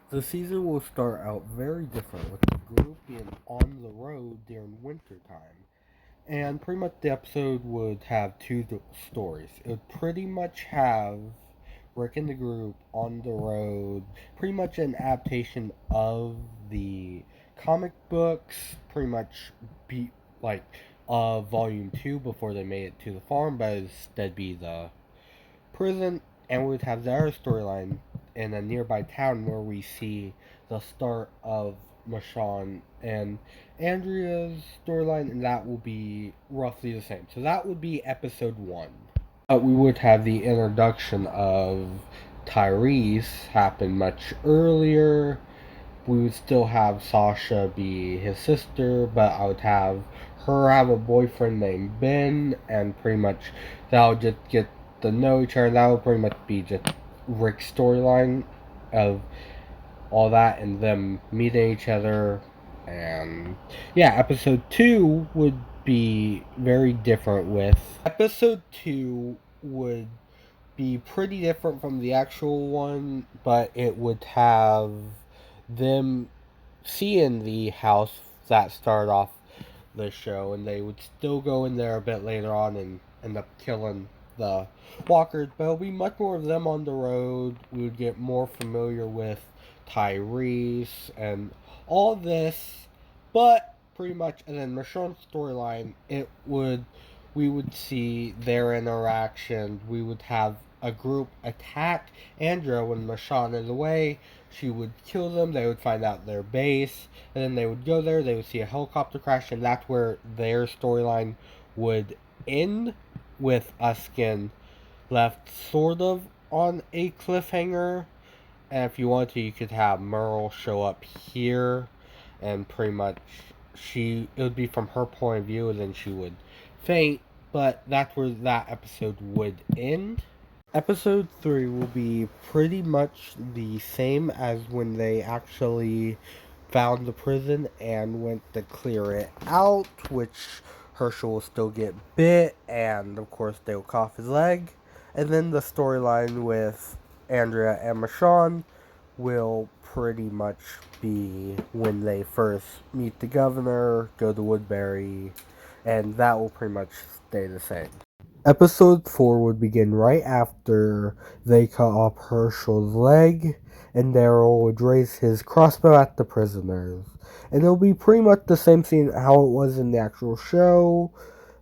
The season will start out very different with the group being on the road during winter time. And pretty much the episode would have stories. It would pretty much have Rick and the group on the road, pretty much an adaptation of the comic books, pretty much be like volume 2 before they made it to the farm, but instead be the prison, and we would have their storyline in a nearby town where we see the start of Michonne and Andrea's storyline, and that will be roughly the same. So that would be episode 1. We would have the introduction of Tyrese happen much earlier. We would still have Sasha be his sister, but I would have her have a boyfriend named Ben, and pretty much that would just get to know each other. That would pretty much be just Rick's storyline of all that and them meeting each other. And yeah, episode 2 would be very different with. Episode 2 would be pretty different from the actual one, but it would have them seeing the house that started off the show, and they would still go in there a bit later on and end up killing the walkers. But it'll be much more of them on the road. We would get more familiar with Tyrese and all this, but pretty much, and then Michonne's storyline, it would we would see their interaction. We would have a group attack Andrea when Michonne is away. She would kill them. They would find out their base, and then they would go there. They would see a helicopter crash, and that's where their storyline would end, with us getting left sort of on a cliffhanger. And if you want to, you could have Merle show up here, and pretty much it would be from her point of view, and then she would faint. But that's where that episode would end. Episode 3 will be pretty much the same as when they actually found the prison and went to clear it out, which Herschel will still get bit, and of course they'll cough his leg. And then the storyline with Andrea and Michonne will pretty much be when they first meet the governor, go to Woodbury, and that will pretty much stay the same. Episode 4 would begin right after they cut off Herschel's leg, and Daryl would raise his crossbow at the prisoners. And it'll be pretty much the same scene how it was in the actual show,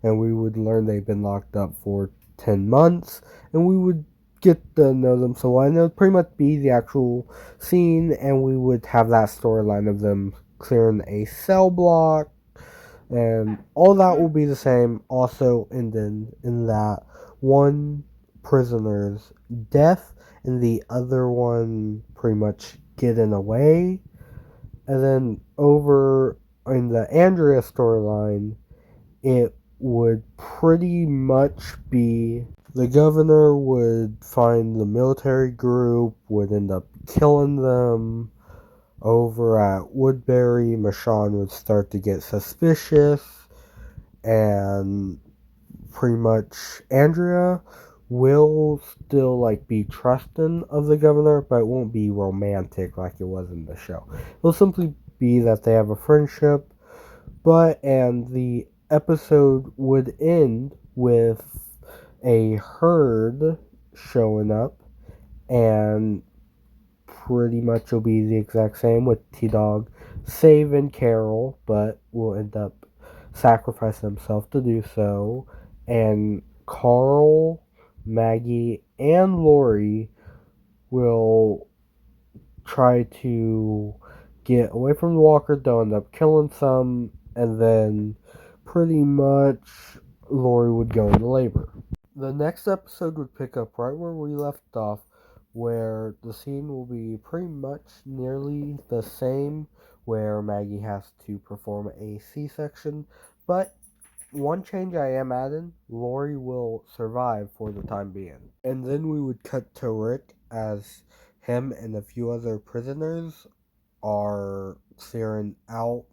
and we would learn they've been locked up for 10 months, and we would get to know them so well, and it would pretty much be the actual scene, and we would have that storyline of them clearing a cell block, and all that will be the same. Also ended in that one prisoner's death and the other one pretty much getting away. And then over in the Andrea storyline, it would pretty much be the governor would find the military group, would end up killing them. Over at Woodbury, Michonne would start to get suspicious, and pretty much Andrea will still be trusting of the governor, but it won't be romantic like it was in the show. It'll simply be that they have a friendship, and the episode would end with a herd showing up, and pretty much will be the exact same with T-Dog saving Carol, but will end up sacrificing himself to do so. And Carl, Maggie, and Lori will try to get away from the walker. They'll end up killing some, and then pretty much Lori would go into labor. The next episode would pick up right where we left off, where the scene will be pretty much nearly the same, where Maggie has to perform a C-section, but one change I am adding, Lori will survive for the time being. And then we would cut to Rick as him and a few other prisoners are clearing out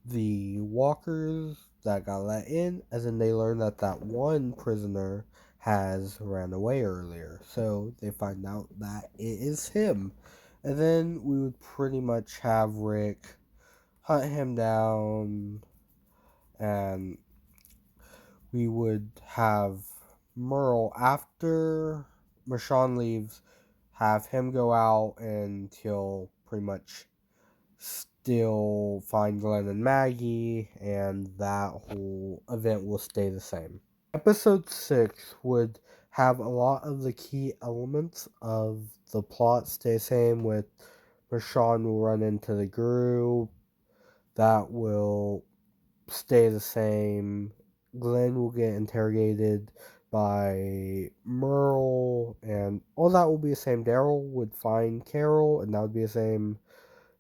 the walkers that got let in, as in they learn that that one prisoner has ran away earlier. So they find out that it is him. And then we would pretty much have Rick hunt him down, and we would have Merle, after Michonne leaves, have him go out and he'll pretty much still find Glenn and Maggie, and that whole event will stay the same. Episode 6 would have a lot of the key elements of the plot stay the same, with Michonne will run into the group. That will stay the same. Glenn will get interrogated by Merle, and all that will be the same. Daryl would find Carol, and that would be the same.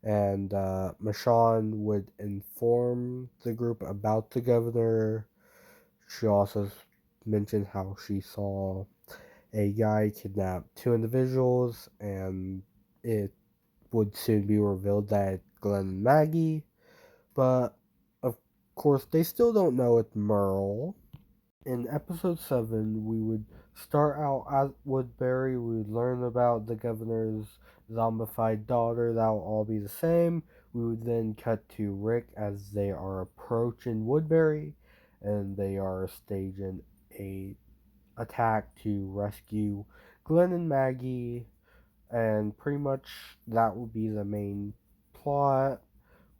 And Michonne would inform the group about the governor. She also mentioned how she saw a guy kidnap two individuals, and it would soon be revealed that Glenn and Maggie. But of course, they still don't know it's Merle. In episode 7, we would start out at Woodbury. We would learn about the governor's zombified daughter. That will all be the same. We would then cut to Rick as they are approaching Woodbury, and they are staging a attack to rescue Glenn and Maggie, and pretty much that will be the main plot.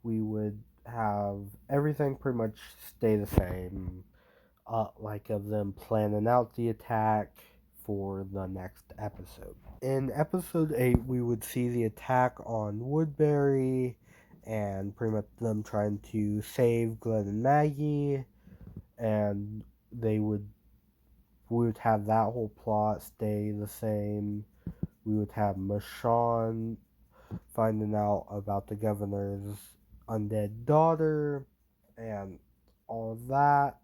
We would have everything pretty much stay the same, like of them planning out the attack for the next episode. In episode 8, we would see the attack on Woodbury, and pretty much them trying to save Glenn and Maggie, and we would have that whole plot stay the same. We would have Michonne finding out about the governor's undead daughter and all of that.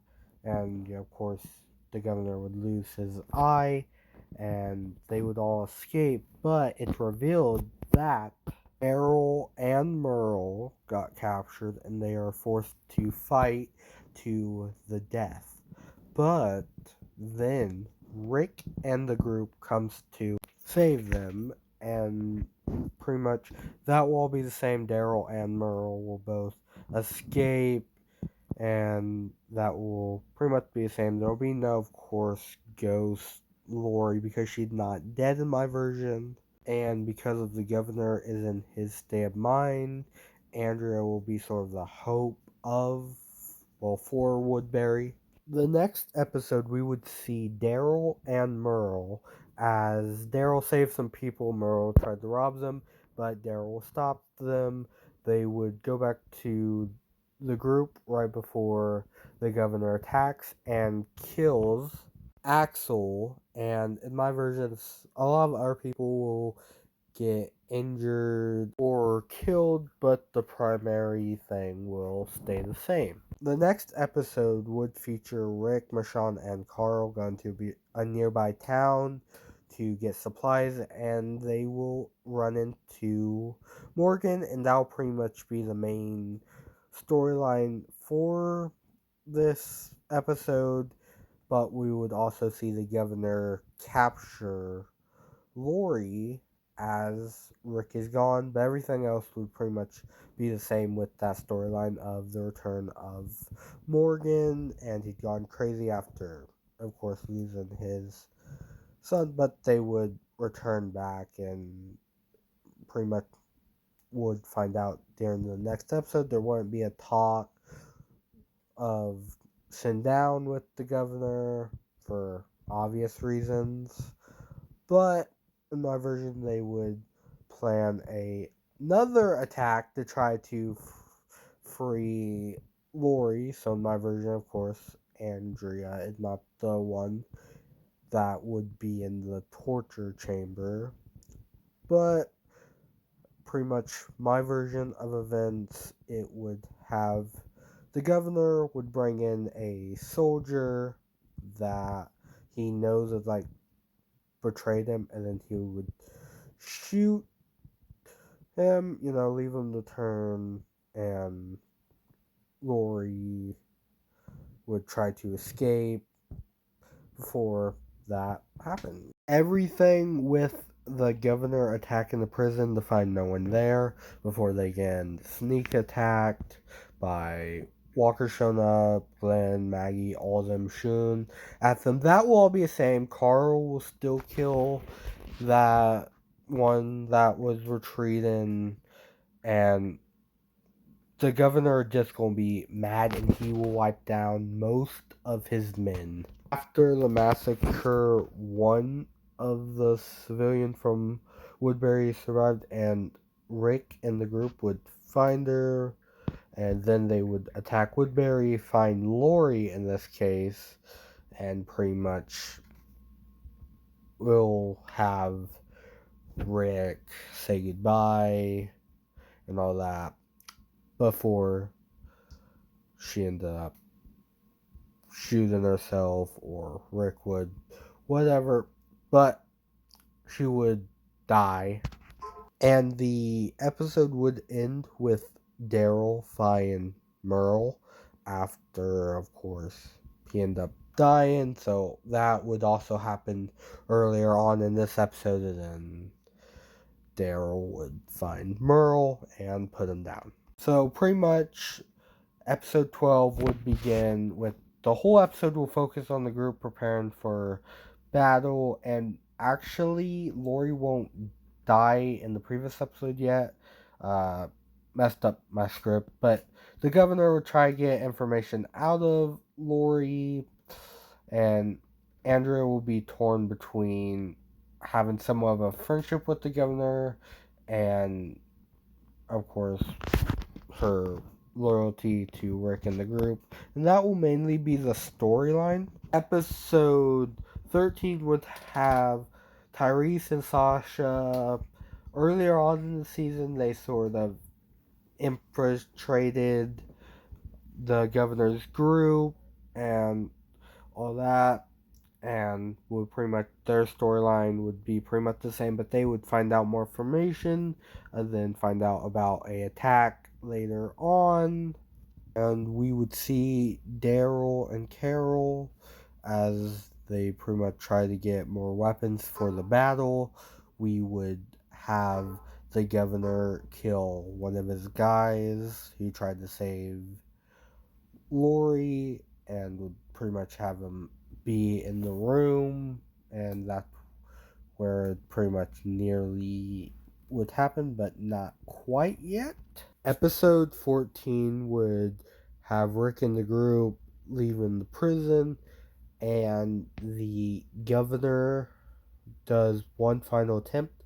And of course, the governor would lose his eye and they would all escape. But it's revealed that Errol and Merle got captured and they are forced to fight to the death. But then Rick and the group comes to save them, and pretty much that will all be the same. Daryl and Merle will both escape, and that will pretty much be the same. There will be no, of course, ghost Lori because she's not dead in my version, and because of the governor is in his state of mind, Andrea will be sort of the hope of, well, for Woodbury. The next episode, we would see Daryl and Merle. As Daryl saved some people, Merle tried to rob them, but Daryl stopped them. They would go back to the group right before the governor attacks and kills Axel. And in my version, a lot of other people will get injured or killed, but the primary thing will stay the same. The next episode would feature Rick, Michonne, and Carl going to be a nearby town to get supplies, and they will run into Morgan, and that'll pretty much be the main storyline for this episode. But we would also see the governor capture Lori as Rick is gone, but everything else would pretty much be the same with that storyline of the return of Morgan, and he'd gone crazy after, of course, losing his son, but they would return back and pretty much would find out during the next episode there wouldn't be a talk of sitting down with the governor for obvious reasons, but in my version, they would plan another attack to try to free Lori. So in my version, of course, Andrea is not the one that would be in the torture chamber. But pretty much my version of events, it would have the governor would bring in a soldier that he knows is like betrayed him, and then he would shoot him, leave him to turn, and Lori would try to escape before that happened. Everything with the governor attacking the prison to find no one there before they get sneak attacked by Walker showing up, Glenn, Maggie, all of them shooting at them. That will all be the same. Carl will still kill that one that was retreating, and the governor just gonna be mad and he will wipe down most of his men. After the massacre, one of the civilians from Woodbury survived, and Rick and the group would find her, and then they would attack Woodbury, find Lori in this case, and pretty much will have Rick say goodbye and all that before she ended up shooting herself, or Rick would, whatever, but she would die. And the episode would end with Daryl finding Merle after, of course, he ended up dying. So that would also happen earlier on in this episode, and then Daryl would find Merle and put him down. So pretty much episode 12 would begin with the whole episode will focus on the group preparing for battle, and actually Lori won't die in the previous episode yet. Uh, Messed up my script, but the governor will try to get information out of Lori, and Andrea will be torn between having somewhat of a friendship with the governor and, of course, her loyalty to Rick and the group, and that will mainly be the storyline. Episode 13 would have Tyrese and Sasha. Earlier on in the season, they sort of infiltrated the governor's group and all that, and would pretty much their storyline would be pretty much the same, but they would find out more information and then find out about a attack later on, and we would see Daryl and Carol as they pretty much try to get more weapons for the battle. We would have the governor kill one of his guys. He tried to save Lori, and would pretty much have him be in the room, and that's where it pretty much nearly would happen, but not quite yet. Episode 14 would have Rick and the group leaving the prison, and the governor does one final attempt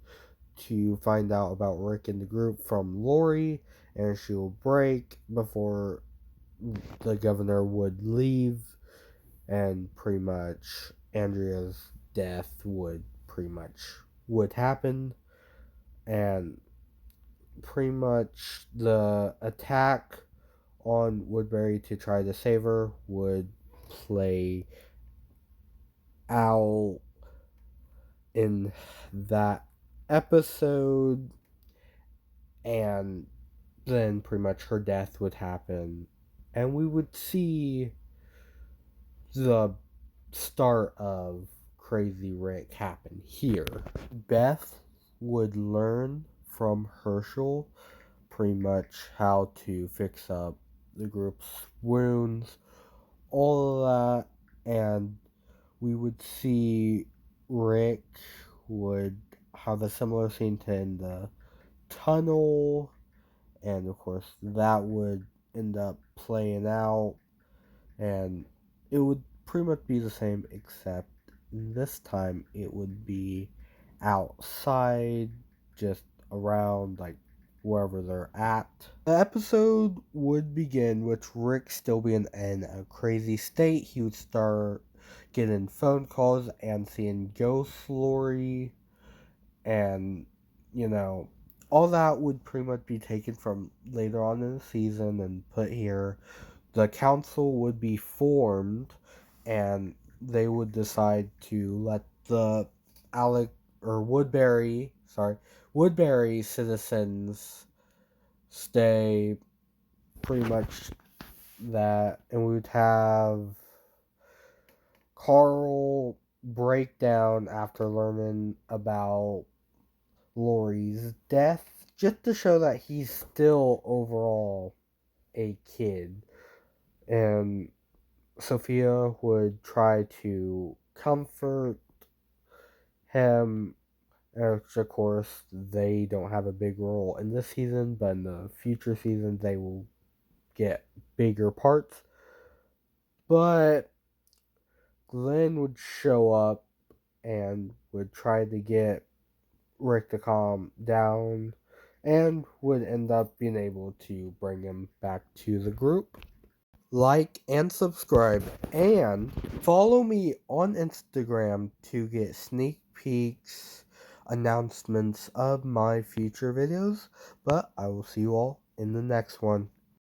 to find out about Rick and the group from Lori, and she will break before the governor would leave, and pretty much Andrea's death would happen, and pretty much the attack on Woodbury to try to save her would play out in that episode, and then pretty much her death would happen, and we would see the start of Crazy Rick happen here. Beth would learn from Herschel pretty much how to fix up the group's wounds, all of that, and we would see Rick would have a similar scene to in the tunnel, and of course that would end up playing out, and it would pretty much be the same, except this time it would be outside, just around like wherever they're at. The episode would begin with Rick still being in a crazy state. He would start getting phone calls and seeing ghost Lori, and all that would pretty much be taken from later on in the season and put here. The council would be formed, and they would decide to let the Alec or Woodbury citizens stay, pretty much that, and we would have Carl break down after learning about Laurie's death, just to show that he's still overall a kid. And Sophia would try to comfort him. Which, of course, they don't have a big role in this season, but in the future seasons, they will get bigger parts. But Glenn would show up and would try to get Rick to calm down and would end up being able to bring him back to the group. Like and subscribe and follow me on Instagram to get sneak peeks, announcements of my future videos. But I will see you all in the next one.